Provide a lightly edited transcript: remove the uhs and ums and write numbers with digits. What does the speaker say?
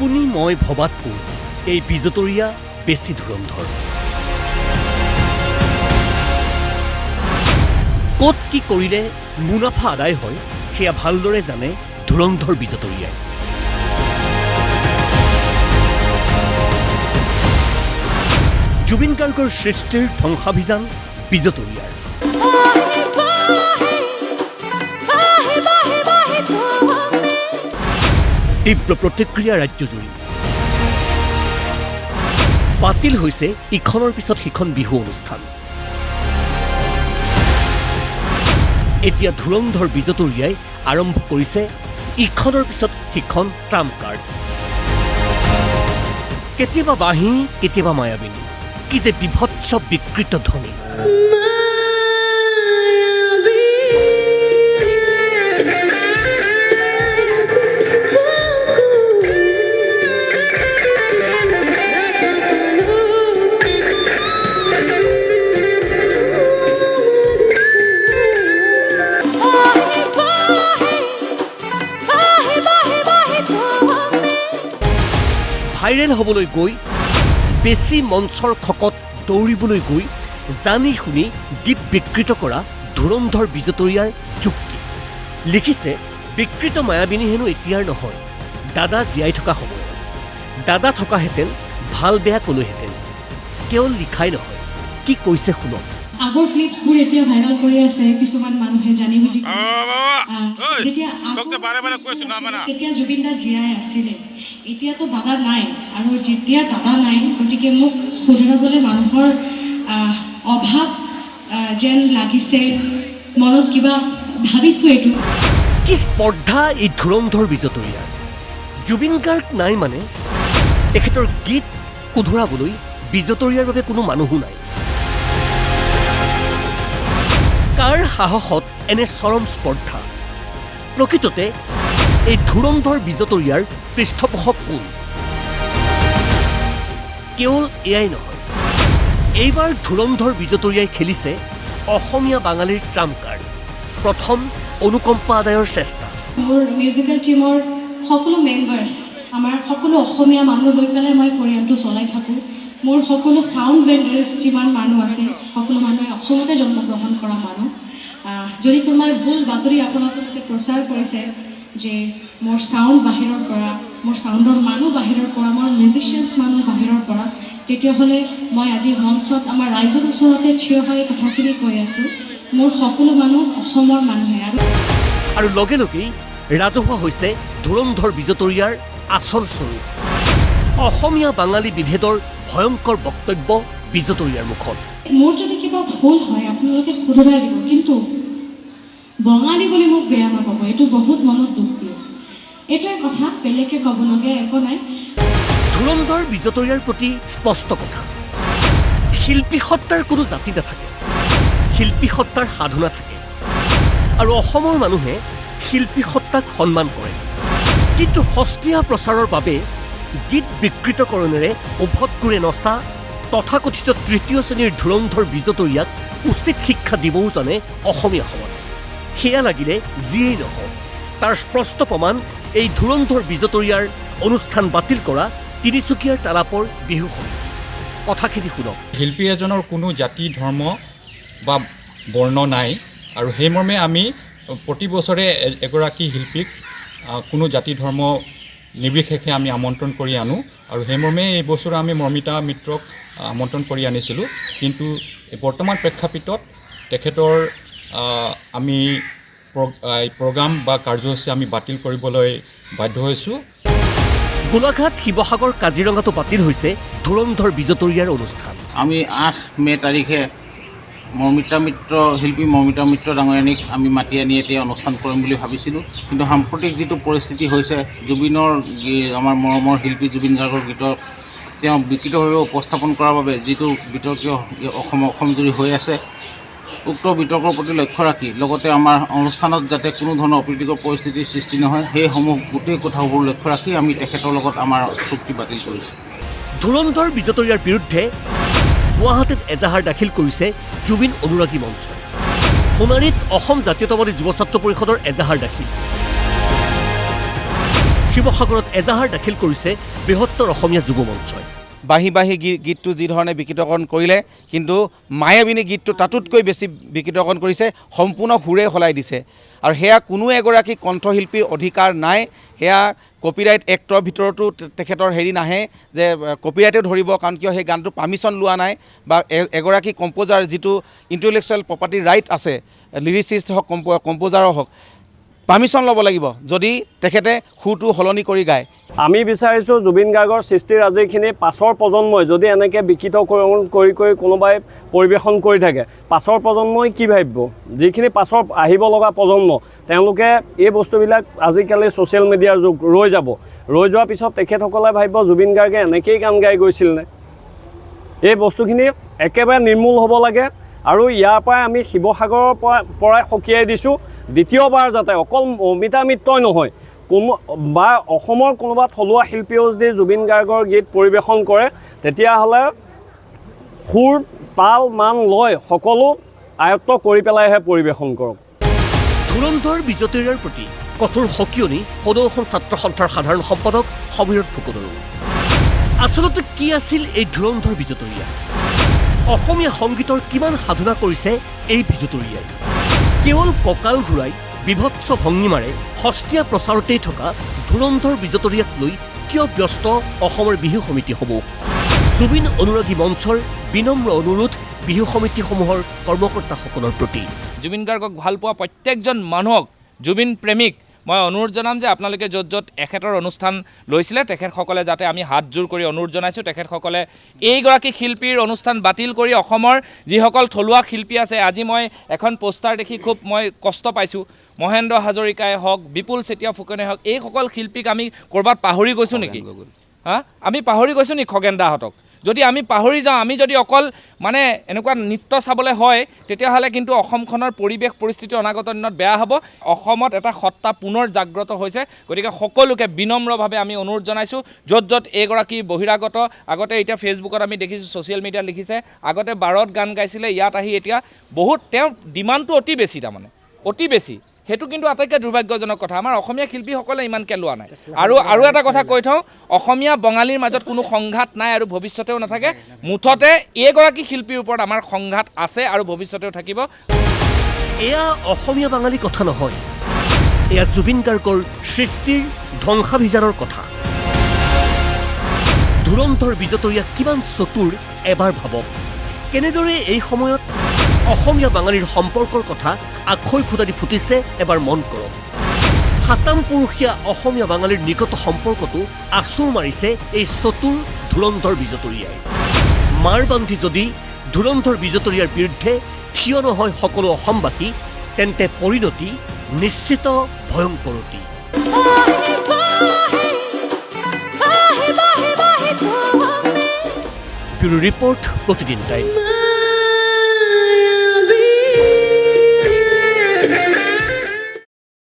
আপুনি মই ভবাতকৈ এই বিজতৰীয়া বেছি ধুৰন্ধৰ। ক'ত কি কৰিলে মুনাফা আদায় হয় সেয়া ভালদৰে জানে ধুৰন্ধৰ বিজতৰীয়াই। জুবিন গাৰ্গৰ সৃষ্টিৰ ধ্বংসাভিযান বিজতৰীয়াৰ। তীব্ৰ প্ৰতিক্ৰিয়া ৰাজ্যজুৰি। বাতিল হৈছে ইখনৰ পিছত সিখন বিহু অনুষ্ঠান। এতিয়া ধুৰন্ধৰ বিজতৰীয়াই আৰম্ভ কৰিছে ইখনৰ পিছত সিখন ট্ৰাম্প কাৰ্ড। কেতিয়াবা বাঁহী, কেতিয়াবা মায়াবিনী। কি যে বিভৎস বিকৃত ধ্বনি। ভাইৰেল হ'বলৈ গৈ, বেছি মঞ্চৰ খকত দৌৰিবলৈ গৈ জানি শুনি গীত বিকৃত কৰা ধুৰন্ধৰ বিজতৰীয়াৰ যুক্তি। লিখিছে, বিকৃত মায়াবিনী হেনো এতিয়াৰ নহয়, দাদা জীয়াই থকা সময়ত। দাদা থকাহেঁতেন ভাল বেয়া ক'লোহেঁতেন। কেৱল লিখাই নহয়, কি কৈছে শুনক। আগৰ ক্লিপছবোৰ এতিয়া ভাইৰেল কৰি আছে কিছুমান মানুহে জানি বুজি। তেতিয়া জুবিন দা জীয়াই আছিলে, এতিয়াতো দাদা নাই। আৰু যেতিয়া দাদা নাই, গতিকে মোক শুধৰাবলৈ মানুহৰ অভাৱ যেন লাগিছে, মনত কিবা ভাবিছোঁ। এইটো কি স্পৰ্ধা এই ধুৰন্ধৰ বিজতৰীয়াৰ। জুবিন গাৰ্গ নাই মানে তেখেতৰ গীত শুধৰাবলৈ বিজতৰীয়াৰ বাবে কোনো মানুহো নাই। কাৰ সাহসত এনে চৰম স্পৰ্ধা? প্ৰকৃততে এই ধুৰন্ধৰ বিজতৰীয়াৰ পৃষ্ঠপোষক কোন? কেৱল এয়াই নহয়, এইবাৰ ধুৰন্ধৰ বিজতৰীয়াই খেলিছে অসমীয়া বাঙালীৰ ট্ৰাম্প কাৰ্ড। প্ৰথম অনুকম্পা আদায়ৰ চেষ্টা। মোৰ মিউজিকেল টীমৰ সকলো মেম্বাৰ্ছ, আমাৰ সকলো অসমীয়া মানুহ লৈ পেলাই মই পৰিয়ালটো চলাই থাকোঁ। মোৰ সকলো চাউণ্ড ভেণ্ডাৰ্ছ যিমান মানুহ আছে, সকলো মানুহে অসমতে জন্মগ্ৰহণ কৰা মানুহ। যদি কোনোবাই ভুল বাতৰি আপোনালোকে তাতে প্ৰচাৰ কৰিছে যে মোৰ চাউণ্ড বাহিৰৰ পৰা, মোৰ চাউণ্ডৰ মানুহ বাহিৰৰ পৰা, মোৰ মিউজিচিয়ানছ মানুহ বাহিৰৰ পৰা, তেতিয়াহ'লে মই আজি মঞ্চত আমাৰ ৰাইজৰ ওচৰতে থিয় হৈ কথাখিনি কৈ আছোঁ, মোৰ সকলো মানুহ অসমৰ মানুহে। আৰু লগে লগেই ৰাজহুৱা হৈছে ধুৰন্ধৰ বিজতৰীয়াৰ আচল স্বৰূপ। অসমীয়া বাঙালী বিভেদৰ ভয়ংকৰ বক্তব্য বিজতৰীয়াৰ মুখত। মোৰ যদি কিবা ভুল হয় আপোনালোকে শুধৰাই দিব, কিন্তু বঙালী বুলি মোক বেয়া নাপাব, এইটো বহুত মনত দুখ দিয়ে। এইটোৱে কথা, বেলেগে ক'বলগীয়া একো নাই। ধুৰন্ধৰ বিজতৰীয়াৰ প্ৰতি স্পষ্ট কথা, শিল্পী সত্তাৰ কোনো জাতি নাথাকে, শিল্পী সত্তাৰ সাধনা থাকে। আৰু অসমৰ মানুহে শিল্পী সত্তাক সন্মান কৰে। কিন্তু সস্তীয়া প্ৰচাৰৰ বাবে গীত বিকৃতকৰণেৰে উভত কৰি নচা তথাকথিত তৃতীয় শ্ৰেণীৰ ধুৰন্ধৰ বিজতৰীয়াক উচিত শিক্ষা দিবও জানে অসমীয়া সমাজে। সেয়া লাগিলে যিয়েই নহওক, তাৰ স্পষ্ট প্ৰমাণ এই ধুৰন্ধৰ বিজতৰীয়াৰ অনুষ্ঠান বাতিল কৰা তিনিচুকীয়াৰ তালাপৰ বিহু সমিতি। কথাখিনি শুনক। শিল্পী এজনৰ কোনো জাতি ধৰ্ম বা বৰ্ণ নাই, আৰু সেইমৰ্মে আমি প্ৰতি বছৰে এগৰাকী শিল্পীক কোনো জাতি ধৰ্ম নিৰ্বিশেষে আমি আমন্ত্ৰণ কৰি আনো। আৰু সেইমৰ্মে এই বছৰ আমি মৰ্মিতা মিত্ৰক আমন্ত্ৰণ কৰি আনিছিলোঁ। কিন্তু বৰ্তমান প্ৰেক্ষাপটত তেখেতৰ আমি প্ৰগ্ৰাম বা কাৰ্যসূচী আমি বাতিল কৰিবলৈ বাধ্য হৈছোঁ। গোলাঘাট, শিৱসাগৰ, কাজিৰঙাতো বাতিল হৈছে ধুৰন্ধৰ বিজতৰীয়াৰ অনুষ্ঠান। আমি 8 মে' তাৰিখে শিল্পী মৰ্মিতা মিত্ৰ ডাঙৰীয়ানীক আমি মাতি আনি এতিয়া অনুষ্ঠান কৰিম বুলি ভাবিছিলোঁ। কিন্তু সাম্প্ৰতিক যিটো পৰিস্থিতি হৈছে, জুবিনৰ আমাৰ মৰমৰ শিল্পী জুবিন গাৰ্গৰ গীতৰ তেওঁ বিকৃতভাৱে উপস্থাপন কৰাৰ বাবে যিটো বিতৰ্কীয় অসমজুৰি হৈ আছে, উক্ত বিতৰ্কৰ প্ৰতি লক্ষ্য ৰাখি লগতে আমাৰ অনুষ্ঠানত যাতে কোনো ধৰণৰ অপ্ৰীতিকৰ পৰিস্থিতিৰ সৃষ্টি নহয়, সেইসমূহ গোটেই কথাবোৰ লক্ষ্য ৰাখি আমি তেখেতৰ লগত আমাৰ চুক্তি বাতিল কৰিছোঁ। ধুৰন্ধৰ বিজতৰীয়াৰ বিৰুদ্ধে গুৱাহাটীত এজাহাৰ দাখিল কৰিছে জুবিন অনুৰাগী মঞ্চই। সোণাৰীত অসম জাতীয়তাবাদী যুৱ ছাত্ৰ পৰিষদৰ এজাহাৰ দাখিল। শিৱসাগৰত এজাহাৰ দাখিল কৰিছে বৃহত্তৰ অসমীয়া যুৱ মঞ্চই। বাঁহী বাঁহী গীতটো যি ধৰণে বিকৃতকৰণ কৰিলে, কিন্তু মায়াবিনী গীতটো তাতোতকৈ বেছি বিকৃতকৰণ কৰিছে, সম্পূৰ্ণ সুৰে সলাই দিছে। আৰু সেয়া কোনো এগৰাকী কণ্ঠশিল্পীৰ অধিকাৰ নাই। সেয়া কপিৰাইট এক্টৰ ভিতৰতো তেখেতৰ হেৰি নাহে যে কপিৰাইটেও ধৰিব, কাৰণ কিয় সেই গানটো পাৰ্মিশ্যন লোৱা নাই, বা এগৰাকী কম্প'জাৰ যিটো ইণ্টেলেকচুৱেল প্ৰপাৰ্টি ৰাইট আছে, লিৰিচিষ্ট হওক কম্প'জাৰৰ হওক, পাৰ্মিশ্যন ল'ব লাগিব যদি তেখেতে সুৰটো সলনি কৰি গায়। আমি বিচাৰিছোঁ জুবিন গাৰ্গৰ সৃষ্টিৰাজিখিনি পাছৰ প্ৰজন্মই যদি এনেকৈ বিকৃতকৰণ কৰি কোনোবাই পৰিৱেশন কৰি থাকে, পাছৰ প্ৰজন্মই কি ভাবিব? যিখিনি পাছৰ আহিব লগা প্ৰজন্ম, তেওঁলোকে এই বস্তুবিলাক আজিকালি ছ'চিয়েল মিডিয়াৰ যুগ, ৰৈ যাব। ৰৈ যোৱাৰ পিছত তেখেতসকলে ভাবিব জুবিন গাৰ্গে এনেকেই গান গাই গৈছিলনে? এই বস্তুখিনি একেবাৰে নিৰ্মূল হ'ব লাগে। আৰু ইয়াৰ পৰাই আমি শিৱসাগৰৰ পৰাই সকীয়াই দিছোঁ, দ্বিতীয়বাৰ যাতে অকল অমিতা মিত্ৰই নহয়, কোনো বা অসমৰ কোনোবা থলুৱা শিল্পীয়েও যদি জুবিন গাৰ্গৰ গীত পৰিৱেশন কৰে, তেতিয়াহ'লে সুৰ, তাল, মান, লয় সকলো আয়ত্ত কৰি পেলাইহে পৰিৱেশন কৰক। ধুৰন্ধৰ বিজতৰীয়াৰ প্ৰতি কঠোৰ সকিয়নি সদৌ অসম ছাত্ৰ সন্থাৰ সাধাৰণ সম্পাদক সমীৰণ ফুকনৰো। আচলতে কি আছিল এই ধুৰন্ধৰ বিজতৰীয়া? অসমীয়া সংগীতৰ কিমান সাধনা কৰিছে এই বিজতৰীয়াই? কেৱল কঁকাল ঘূৰাই বিভৎস ভংগীমাৰে সস্তীয়া প্ৰচাৰতেই থকা ধুৰন্ধৰ বিজতৰীয়াক লৈ কিয় ব্যস্ত অসমৰ বিহু সমিতিসমূহ? জুবিন অনুৰাগী মঞ্চৰ বিনম্ৰ অনুৰোধ বিহু সমিতিসমূহৰ কৰ্মকৰ্তাসকলৰ প্ৰতি। জুবিন গাৰ্গক ভাল পোৱা প্ৰত্যেকজন মানুহক, জুবিন প্ৰেমিক, মই অনুৰোধ জনাম যে আপোনালোকে য'ত য'ত এখেতৰ অনুষ্ঠান লৈছিলে তেখেতসকলে যাতে আমি হাতযোৰ কৰি অনুৰোধ জনাইছোঁ, তেখেতসকলে এইগৰাকী শিল্পীৰ অনুষ্ঠান বাতিল কৰি অসমৰ যিসকল থলুৱা শিল্পী আছে, আজি মই এখন পোষ্টাৰ দেখি খুব মই কষ্ট পাইছোঁ। মহেন্দ্ৰ হাজৰিকাই হওক, বিপুল চেতিয়া ফুকনে হওক, এইসকল শিল্পীক আমি ক'ৰবাত পাহৰি গৈছোঁ নেকি? আমি পাহৰি গৈছোঁ নেকি খগেন দাহঁতক? যদি আমি পাহৰি যাওঁ, আমি যদি অকল মানে এনেকুৱা নৃত্য চাবলৈ হয়, তেতিয়াহ'লে কিন্তু অসমখনৰ পৰিৱেশ পৰিস্থিতি অনাগত দিনত বেয়া হ'ব। অসমত এটা সত্তা পুনৰ জাগ্ৰত হৈছে। গতিকে সকলোকে বিনম্ৰভাৱে আমি অনুৰোধ জনাইছোঁ, য'ত য'ত এইগৰাকী বহিৰাগত, আগতে এতিয়া ফেচবুকত আমি দেখিছোঁ, ছ'চিয়েল মিডিয়াত লিখিছে, আগতে বাৰত গান গাইছিলে, ইয়াত আহি এতিয়া বহুত তেওঁৰ ডিমাণ্ডটো অতি বেছি, তাৰমানে অতি বেছি। সেইটো কিন্তু আটাইতকৈ দুৰ্ভাগ্যজনক কথা। আমাৰ অসমীয়া শিল্পীসকলে ইমানকৈ লোৱা নাই। আৰু এটা কথা কৈ থওঁ, অসমীয়া বঙালীৰ মাজত কোনো সংঘাত নাই আৰু ভৱিষ্যতেও নাথাকে। মুঠতে এইগৰাকী শিল্পীৰ ওপৰত আমাৰ সংঘাত আছে আৰু ভৱিষ্যতেও থাকিব। এয়া অসমীয়া বাঙালী কথা নহয়, এয়া জুবিন গাৰ্গৰ সৃষ্টিৰ ধ্বংসাভিযানৰ কথা। ধুৰন্ধৰ বিজতৰীয়া কিমান চতুৰ এবাৰ ভাবক। কেনেদৰে এই সময়ত অসমীয়া বাঙালীৰ সম্পৰ্কৰ কথা আখৈ ফুটাদি ফুটিছে এবাৰ মন কৰক। সাতাম পুৰুষীয়া অসমীয়া বাঙালীৰ নিকট সম্পৰ্কটো আঁচোৰ মাৰিছে এই চতুৰ ধুৰন্ধৰ বিজতৰীয়াই। মাৰ বান্ধি যদি ধুৰন্ধৰ বিজতৰীয়াৰ বিৰুদ্ধে থিয় নহয় সকলো অসমবাসী, তেন্তে পৰিণতি নিশ্চিত ভয়ংকৰতি। ব্যুৰো ৰিপৰ্ট, প্ৰতিদিন টাইম।